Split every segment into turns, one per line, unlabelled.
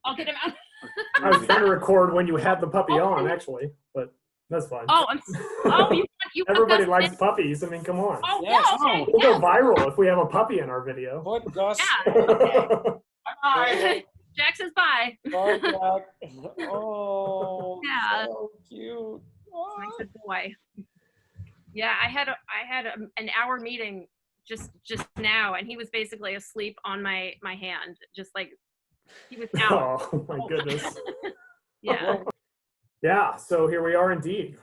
I'll get him out.
I was trying to record when you had the puppy on, actually, but that's fine.
Oh, you
Everybody likes puppies. I mean, come on.
Oh,
Yes.
yeah, okay.
We'll go viral if we have a puppy in our video.
Put Gus.
Yeah.
Okay.
Jack says bye.
Bye, Jack. Oh,
Yeah.
so cute. Oh.
My good boy. Yeah, I had an hour meeting just now, and he was basically asleep on my hand, just like he was out.
Oh my goodness.
Yeah.
Yeah, so here we are indeed.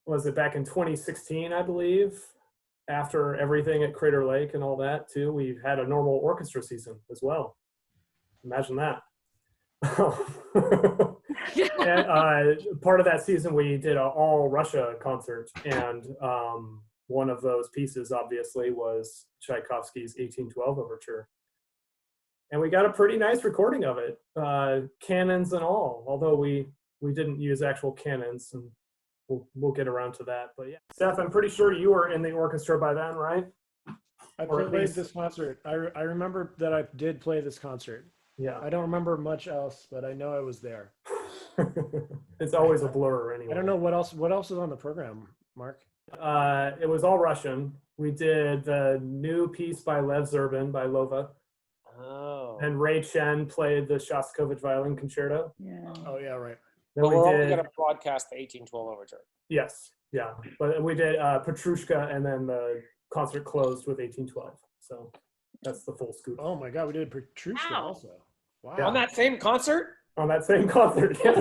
Was it back in 2016, I believe? After everything at Crater Lake and all that too, we had a normal orchestra season as well. Imagine that. And part of that season we did an all Russia concert, and one of those pieces obviously was Tchaikovsky's 1812 Overture. And we got a pretty nice recording of it, canons and all, although we didn't use actual canons, and we'll get around to that. But yeah, Seth, I'm pretty sure you were in the orchestra by then, right?
I played this concert. I remember that I did play this concert.
Yeah.
I don't remember much else, but I know I was there.
It's always a blur anyway.
I don't know what else is on the program, Mark.
It was all Russian. We did the new piece by Lev Zerbin by Lova.
Oh.
And Ray Chen played the Shostakovich Violin Concerto.
Yeah.
Oh yeah, right.
Then
But
we
we're only
did,
going to broadcast the 1812 Overture.
yes, yeah. But we did Petrushka, and then the concert closed with 1812. So that's the full scoop.
Oh my God, we did Petrushka
Wow.
also. Wow.
Yeah.
On that same concert?
On that same concert, yes.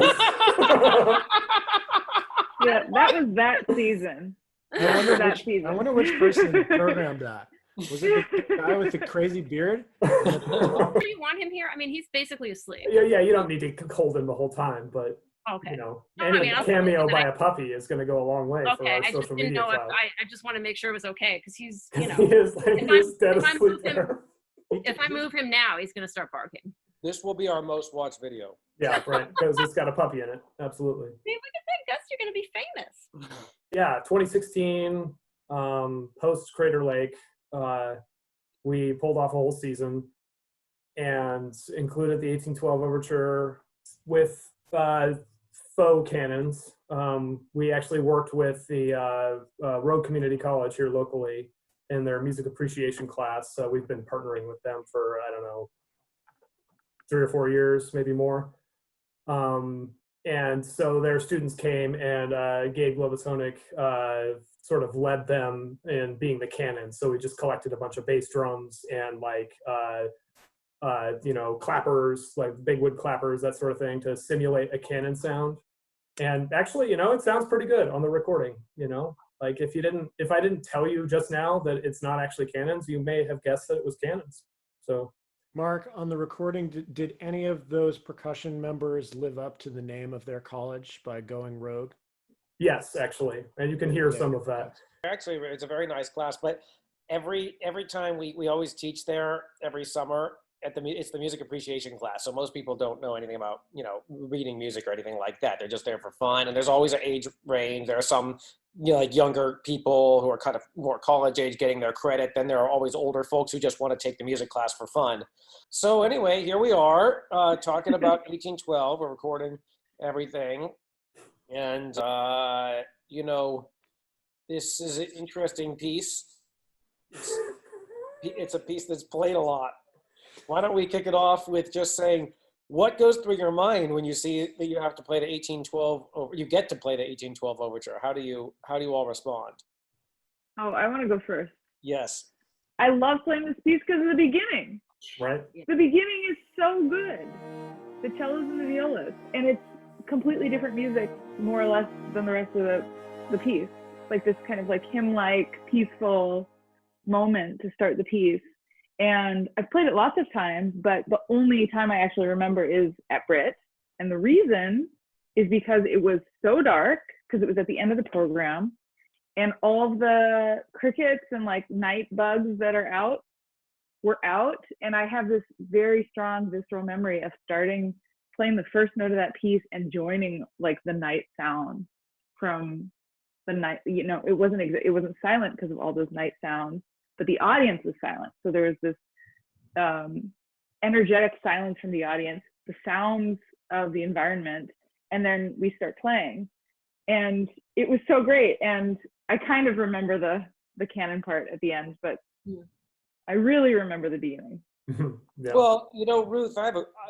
Yeah, that was that season.
I wonder
That
which,
season.
I wonder which person programmed that. Was it the guy with the crazy beard?
Do you want him here? I mean, he's basically asleep.
Yeah, you don't need to hold him the whole time, but
Okay.
you know,
No, I
any
mean, I'll
cameo
say
by
that
a puppy is going to go a long way for
Okay,
our
I just
social
didn't
media
know if
clout.
I just want to make sure it was okay, because he's,
he
you know,
is dead
if I'm
asleep
moving-
there.
if I move him now, he's going to start barking.
This will be our most watched video.
Yeah, right, because it's got a puppy in it. Absolutely.
See, look at that, Gus, you're going to be famous.
Yeah, 2016, post Crater Lake, we pulled off a whole season and included the 1812 Overture with faux canons. We actually worked with the Rogue Community College here locally in their music appreciation class. So we've been partnering with them for, I don't know, 3 or 4 years, maybe more. And so their students came, and Gabe Lobotonik sort of led them in being the canon. So we just collected a bunch of bass drums and you know, clappers, like big wood clappers, that sort of thing, to simulate a canon sound. And actually, you know, it sounds pretty good on the recording, you know? Like if I didn't tell you just now that it's not actually canons, you may have guessed that it was canons. So
Mark, on the recording, did any of those percussion members live up to the name of their college by going rogue?
yes, actually, and you can hear some of that.
Actually, it's a very nice class, but every time we always teach there every summer it's the music appreciation class. So most people don't know anything about, you know, reading music or anything like that. They're just there for fun. And there's always an age range. There are some, you know, like younger people who are kind of more college age getting their credit. Then there are always older folks who just want to take the music class for fun. So anyway, here we are talking about 1812. We're recording everything. And, you know, this is an interesting piece. It's a piece that's played a lot. Why don't we kick it off with just saying, what goes through your mind when you see that you have to play the 1812, or you get to play the 1812 Overture? How do you all respond?
Oh, I want to go first.
Yes.
I love playing this piece because of the beginning.
Right?
The beginning is so good. The cellos and the violas. And it's completely different music, more or less, than the rest of the piece. Like this kind of like hymn-like, peaceful moment to start the piece. And I've played it lots of times, but the only time I actually remember is at Brit. And the reason is because it was so dark, because it was at the end of the program, and all of the crickets and like night bugs that are out were out. And I have this very strong visceral memory of playing the first note of that piece and joining like the night sound from the night. You know, it wasn't silent because of all those night sounds, but the audience was silent. So there was this energetic silence from the audience, the sounds of the environment, and then we start playing. And it was so great. And I kind of remember the canon part at the end, but I really remember the beginning.
Yeah.
Well, you know, Ruth,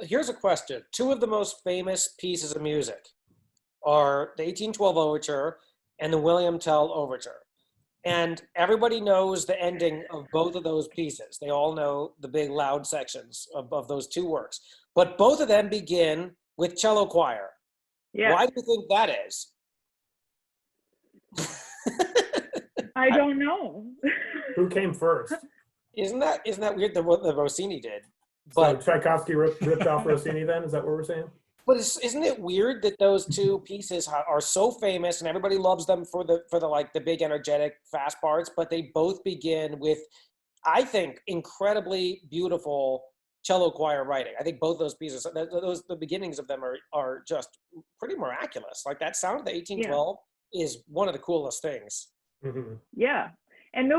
here's a question. Two of the most famous pieces of music are the 1812 Overture and the William Tell Overture. And everybody knows the ending of both of those pieces. They all know the big loud sections of those two works. But both of them begin with cello choir.
Yeah.
Why do you think that is?
I don't know.
Who came first?
Isn't that weird that what the Rossini did?
So
But
Tchaikovsky ripped off Rossini then? Is that what we're saying?
But isn't it weird that those two pieces are so famous and everybody loves them for the like the big energetic fast parts, but they both begin with, I think, incredibly beautiful cello choir writing. I think both those pieces, the beginnings of them are just pretty miraculous. Like that sound of the 1812 is one of the coolest things.
Mm-hmm.
Yeah. And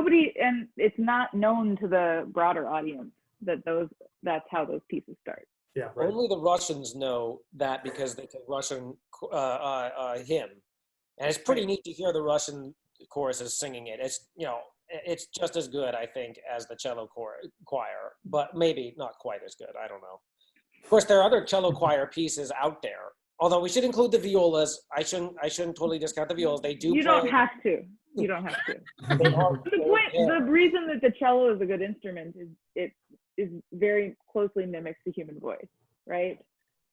it's not known to the broader audience that's how those pieces start.
Yeah, right.
Only the Russians know that because they take Russian hymn, and it's pretty neat to hear the Russian choruses singing it. It's, you know, it's just as good, I think, as the cello choir, but maybe not quite as good. I don't know. Of course, there are other cello choir pieces out there. Although we should include the violas. I shouldn't totally discount the violas. They do.
You don't have to. You don't have to. The reason that the cello is a good instrument is it is very closely mimics the human voice, right?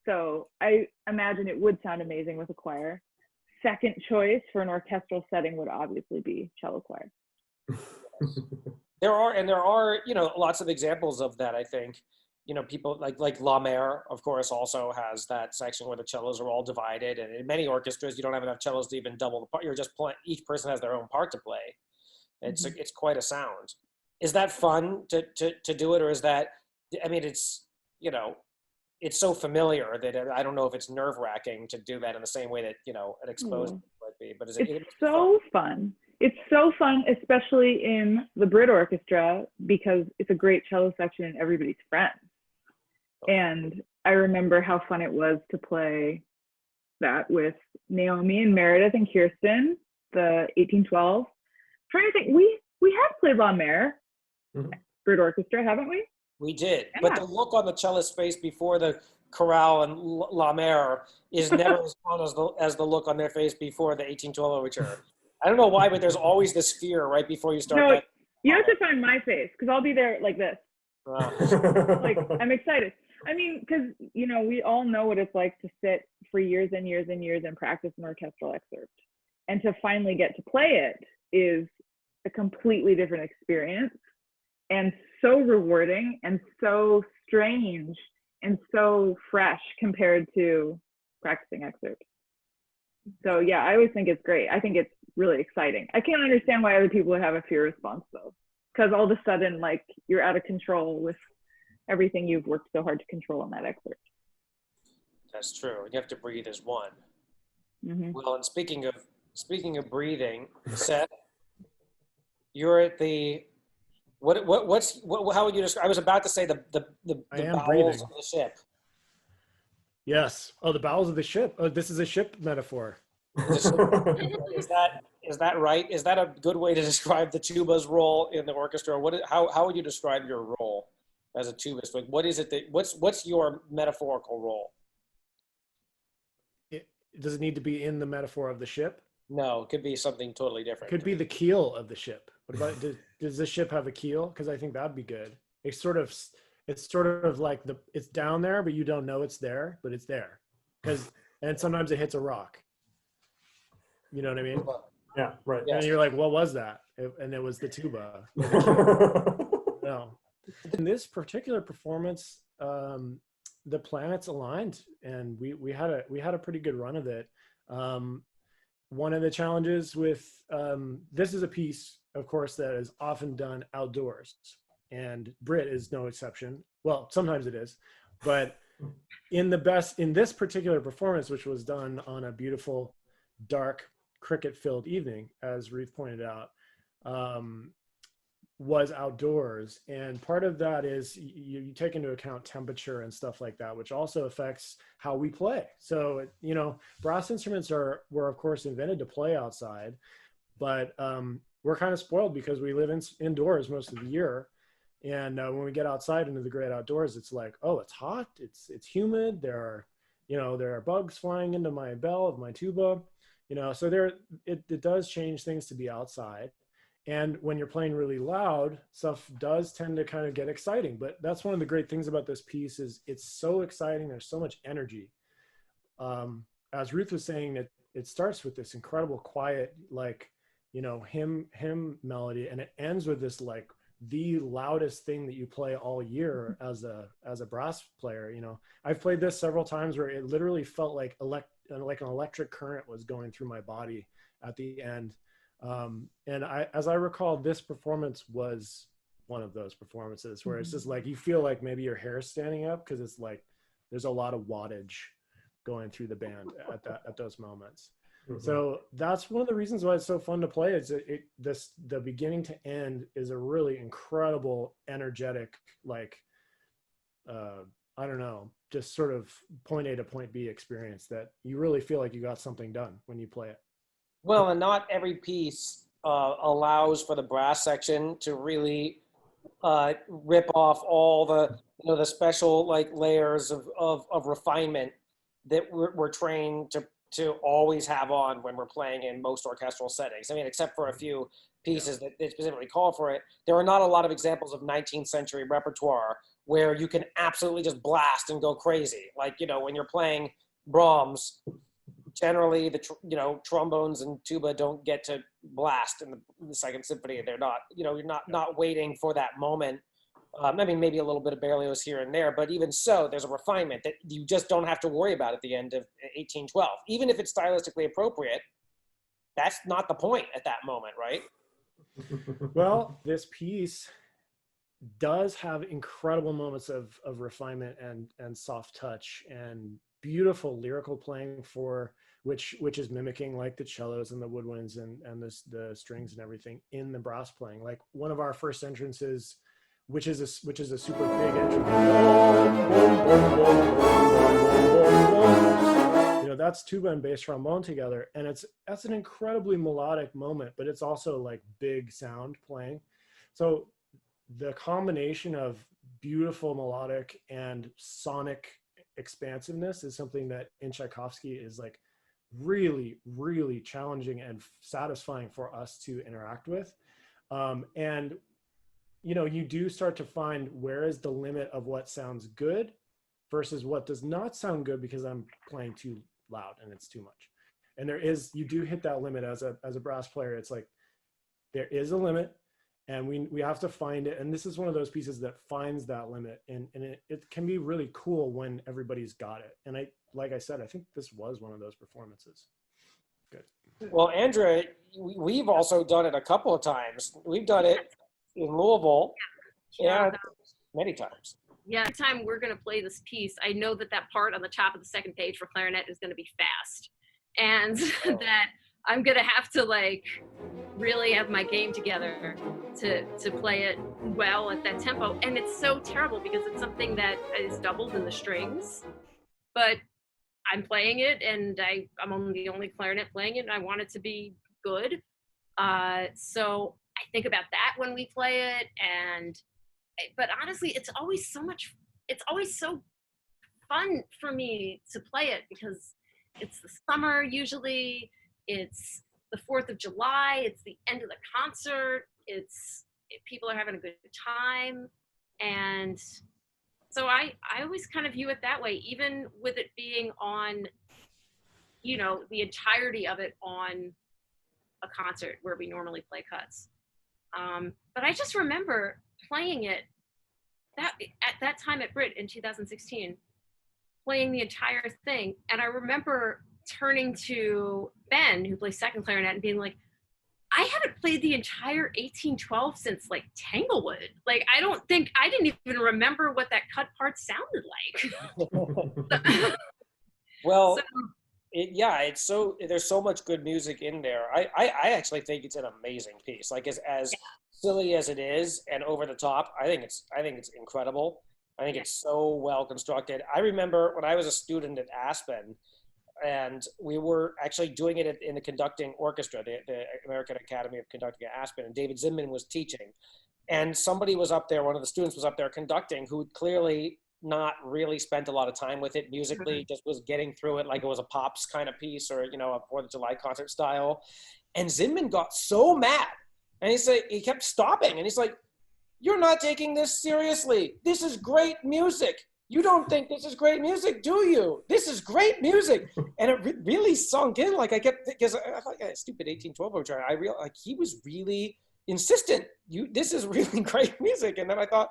So I imagine it would sound amazing with a choir. Second choice for an orchestral setting would obviously be cello choir.
There are, you know, lots of examples of that, I think. You know, people like La Mer, of course, also has that section where the cellos are all divided. And in many orchestras, you don't have enough cellos to even double the part. You're just playing, each person has their own part to play. It's quite a sound. Is that fun to do it? Or is that, I mean, it's, you know, it's so familiar that I don't know if it's nerve wracking to do that in the same way that, you know, an exposed might be, but
it's so fun. It's so fun, especially in the Brit Orchestra, because it's a great cello section and everybody's friends. And I remember how fun it was to play that with Naomi and Meredith and Kirsten, the 1812. Trying to think, we have played La Mer, Brit Orchestra, haven't we?
We did,
Yeah.
but the look on the cellist's face before the chorale and La Mer is never as fun as the look on their face before the 1812 Overture. I don't know why, but there's always this fear right before you start.
No, you have to find my face, because I'll be there like this. Like, I'm excited. I mean, because, you know, we all know what it's like to sit for years and years and years and practice an orchestral excerpt. And to finally get to play it is a completely different experience, and so rewarding and so strange and so fresh compared to practicing excerpts. So yeah, I always think it's great. I think it's really exciting. I can't understand why other people would have a fear response though, because all of a sudden, like, you're out of control with everything you've worked so hard to control in that excerpt.
That's true. You have to breathe as one.
Mm-hmm.
Well, and speaking of breathing, Seth, you're at the how would you describe? I was about to say the bowels
breathing.
of the ship.
Yes. Oh, the bowels of the ship. Oh, this is a ship metaphor.
Is that right? Is that a good way to describe the tuba's role in the orchestra? How would you describe your role as a tubist? Like, what is it that what's your metaphorical role?
Does it need to be in the metaphor of the ship?
No, it could be something totally different.
Could be the keel of the ship. What about does the ship have a keel? Because I think that'd be good. It's sort of like it's down there, but you don't know it's there, but it's there. And sometimes it hits a rock. You know what I mean?
Yeah, right.
And you're like, what was that? And it was the tuba. No. In this particular performance, the planets aligned, and we had a pretty good run of it. One of the challenges with this is a piece, of course, that is often done outdoors, and Brit is no exception. Well, sometimes it is, but in this particular performance, which was done on a beautiful, dark, cricket-filled evening, as Ruth pointed out, was outdoors, and part of that is you take into account temperature and stuff like that, which also affects how we play. So you know, brass instruments were of course invented to play outside, but we're kind of spoiled because we live indoors most of the year, and when we get outside into the great outdoors, it's like, oh, it's hot, it's humid, there are bugs flying into my bell of my tuba, you know, so it does change things to be outside. And when you're playing really loud, stuff does tend to kind of get exciting. But that's one of the great things about this piece is it's so exciting. There's so much energy. As Ruth was saying, it starts with this incredible quiet, like, you know, hymn melody, and it ends with this like the loudest thing that you play all year as a brass player. You know, I've played this several times where it literally felt like an electric current was going through my body at the end. And as I recall, this performance was one of those performances where it's just like, you feel like maybe your hair's standing up because it's like, there's a lot of wattage going through the band at those moments. Mm-hmm. So that's one of the reasons why it's so fun to play. Is the beginning to end is a really incredible, energetic, like, I don't know, just sort of point A to point B experience that you really feel like you got something done when you play it.
Well, and not every piece allows for the brass section to really rip off all the, you know, the special like layers of refinement that we're trained to always have on when we're playing in most orchestral settings. I mean, except for a few pieces that they specifically call for it, there are not a lot of examples of 19th century repertoire where you can absolutely just blast and go crazy. Like, you know, when you're playing Brahms, generally the trombones and tuba don't get to blast in the Second Symphony. They're not, you know, you're not waiting for that moment. I mean, maybe a little bit of Berlioz here and there, but even so, there's a refinement that you just don't have to worry about at the end of 1812. Even if it's stylistically appropriate, that's not the point at that moment, right?
Well, this piece does have incredible moments of refinement and soft touch and beautiful lyrical playing for which is mimicking like the cellos and the woodwinds and the strings and everything in the brass playing. Like one of our first entrances, which is a super big entrance. You know, that's tuba and bass trombone together, and that's an incredibly melodic moment, but it's also like big sound playing. So the combination of beautiful melodic and sonic expansiveness is something that in Tchaikovsky is like really, really challenging and satisfying for us to interact with. And, you know, you do start to find where is the limit of what sounds good versus what does not sound good because I'm playing too loud and it's too much. And you do hit that limit as a brass player. It's like, there is a limit and we have to find it. And this is one of those pieces that finds that limit. And it can be really cool when everybody's got it. And like I said, I think this was one of those performances. Good.
Well, Andrea, we've also done it a couple of times. We've done it in Louisville, and many times.
Yeah, every time we're going to play this piece, I know that part on the top of the second page for clarinet is going to be fast, and that I'm going to have to like really have my game together to play it well at that tempo. And it's so terrible because it's something that is doubled in the strings, but I'm playing it and I'm the only clarinet playing it and I want it to be good. So I think about that when we play it, but honestly, it's always so fun for me to play it because it's the summer usually, it's the 4th of July, it's the end of the concert, people are having a good time. And so I always kind of view it that way, even with it being on, you know, the entirety of it on a concert where we normally play cuts. But I just remember playing it at that time at Brit in 2016, playing the entire thing. And I remember turning to Ben, who plays second clarinet, and being like, I haven't played the entire 1812 since like Tanglewood. Like, I didn't even remember what that cut part sounded like.
Well,
so,
It's so, there's so much good music in there. I actually think it's an amazing piece. Like as silly as it is and over the top, I think it's incredible. I think it's so well constructed. I remember when I was a student at Aspen, and we were actually doing it in the conducting orchestra, the American Academy of Conducting at Aspen, and David Zinman was teaching. And somebody was up there, one of the students was up there conducting, who clearly not really spent a lot of time with it musically, just was getting through it like it was a pops kind of piece, or, you know, a 4th of July concert style. And Zinman got so mad. And he kept stopping. And he's like, "You're not taking this seriously. This is great music. You don't think this is great music, do you? This is great music." And it really sunk in. Like I kept, because I thought, yeah, stupid 1812 overture. I realized like he was really insistent. This is really great music. And then I thought,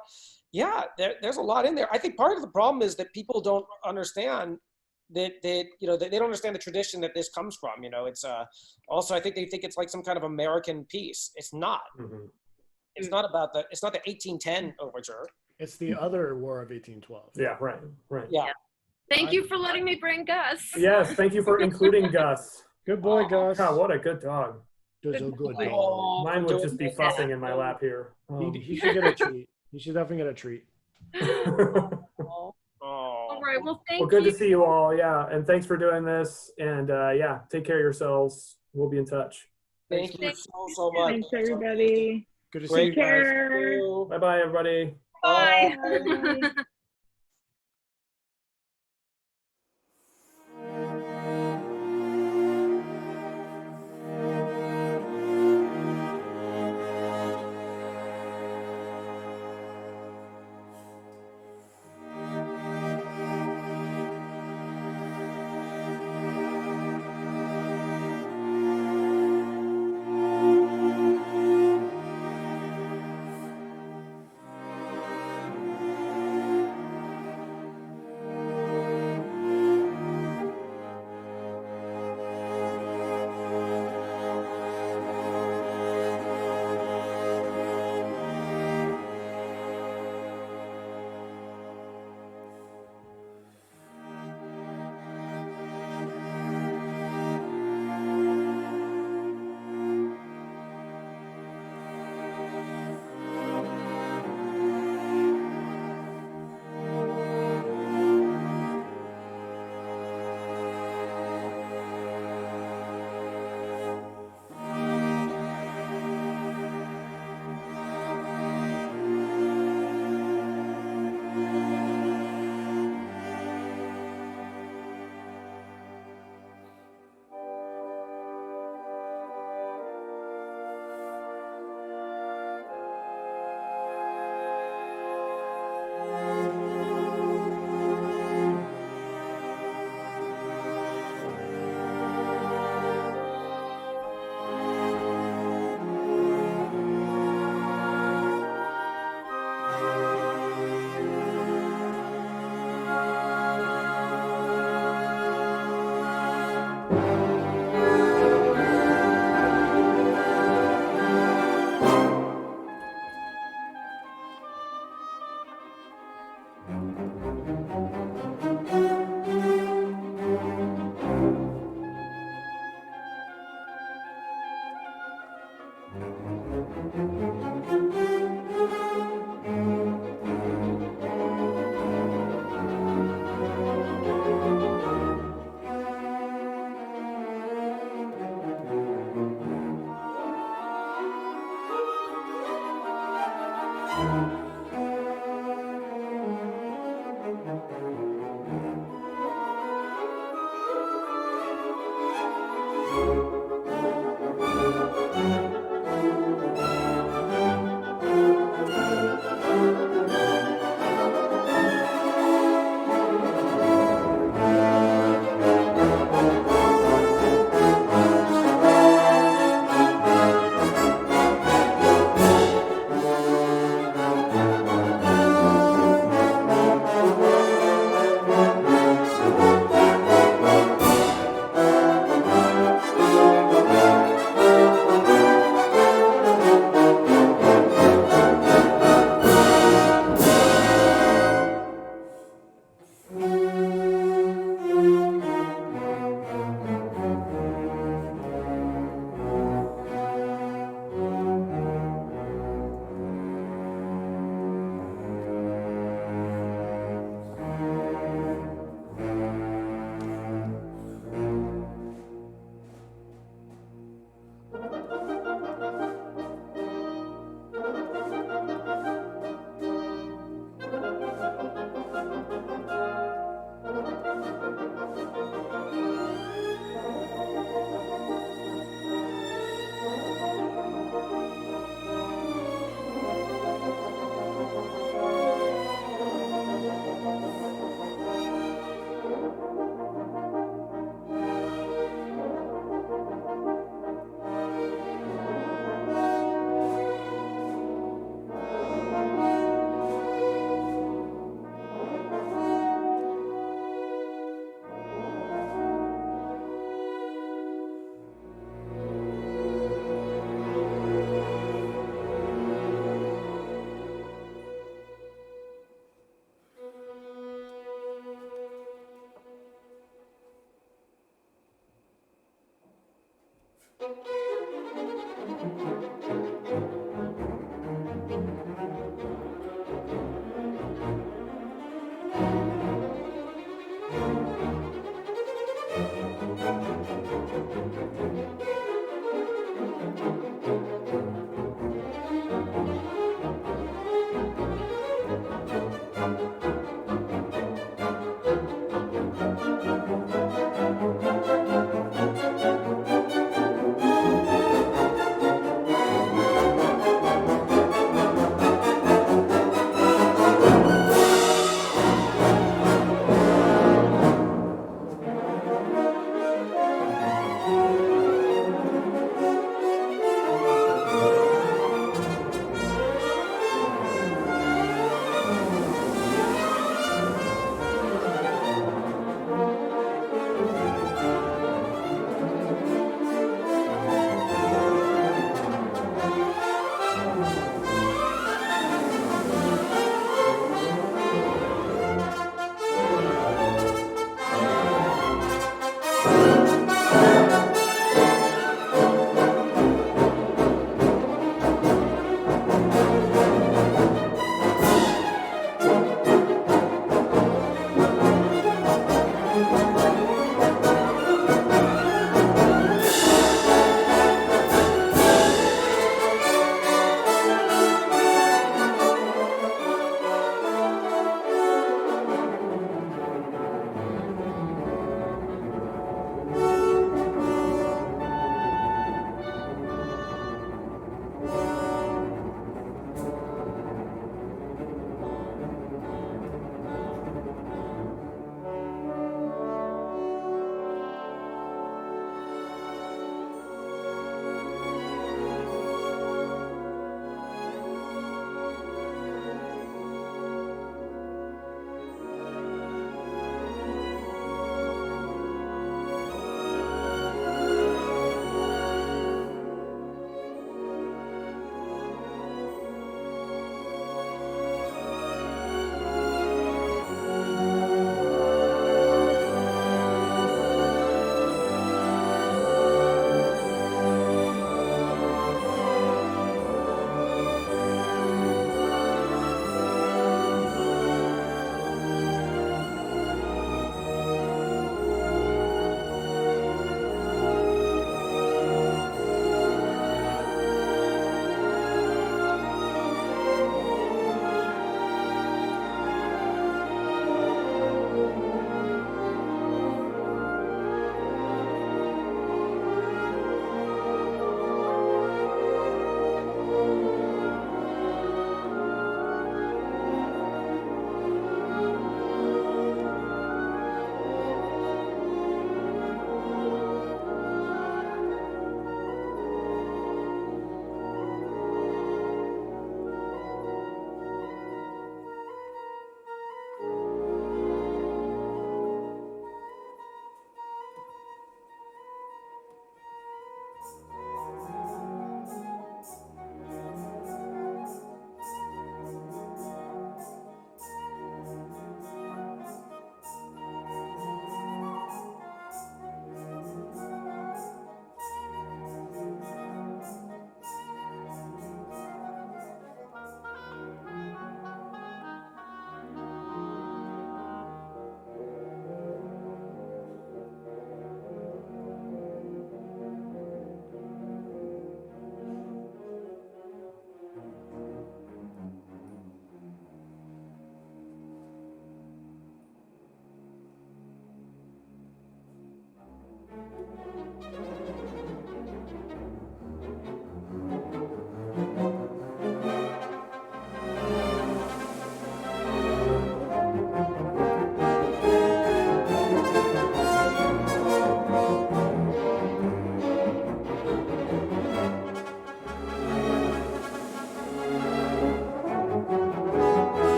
yeah, there's a lot in there. I think part of the problem is that people don't understand that you know, they don't understand the tradition that this comes from. You know, it's also, I think they think it's like some kind of American piece. It's not. It's not about it's not the 1810 overture.
It's the other War of 1812.
Yeah, right.
Yeah.
Thank you for letting me bring Gus.
Yes, thank you for including Gus.
Good boy, Gus.
God, what a good dog.
Does a good
boy.
dog.
Mine would just be fussing in my lap here.
He should get a treat. He should definitely get a treat.
All right. Well, thank you.
Well, good to see you all. Yeah, and thanks for doing this. And yeah, take care of yourselves. We'll be in touch.
Thank you so much.
Thanks, everybody.
Good to see you
Take
guys.
care.
Bye bye, everybody.
Bye.
Bye.